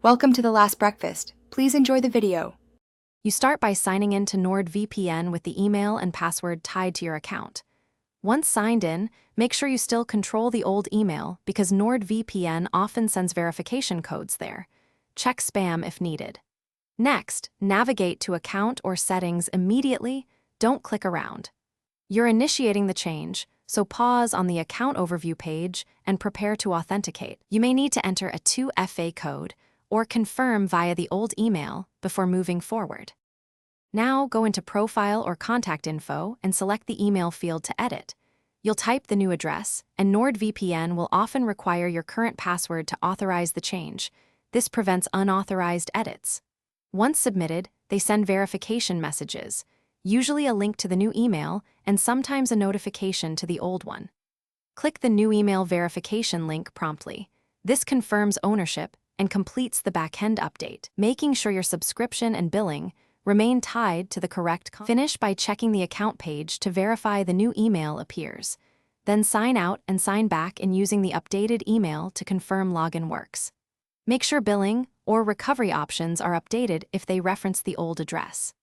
Welcome to The Last Breakfast. Please enjoy the video. You start by signing in to Nordvpn with the email and password tied to your account. Once signed in, make sure you still control the old email because Nordvpn often sends verification codes there. Check spam if needed. Next, navigate to Account or Settings immediately. Don't click around. You're initiating the change, so pause on the Account Overview page and prepare to authenticate. You may need to enter a 2FA code or confirm via the old email before moving forward. Now go into Profile or Contact Info and select the email field to edit. You'll type the new address, and Nordvpn will often require your current password to authorize the change. This prevents unauthorized edits. Once submitted, they send verification messages, usually a link to the new email and sometimes a notification to the old one. Click the new email verification link promptly. This confirms ownership and completes the backend update, making sure your subscription and billing remain tied to the correct content. Finish by checking the account page to verify the new email appears. Then sign out and sign back in using the updated email to confirm login works. Make sure billing or recovery options are updated if they reference the old address.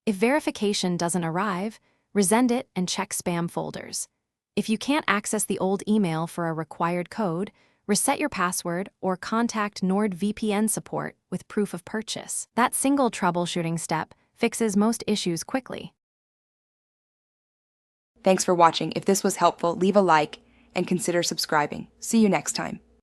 If verification doesn't arrive, resend it and check spam folders. If you can't access the old email for a required code, reset your password or contact Nordvpn support with proof of purchase. That single troubleshooting step fixes most issues quickly. Thanks for watching. If this was helpful, leave a like and consider subscribing. See you next time.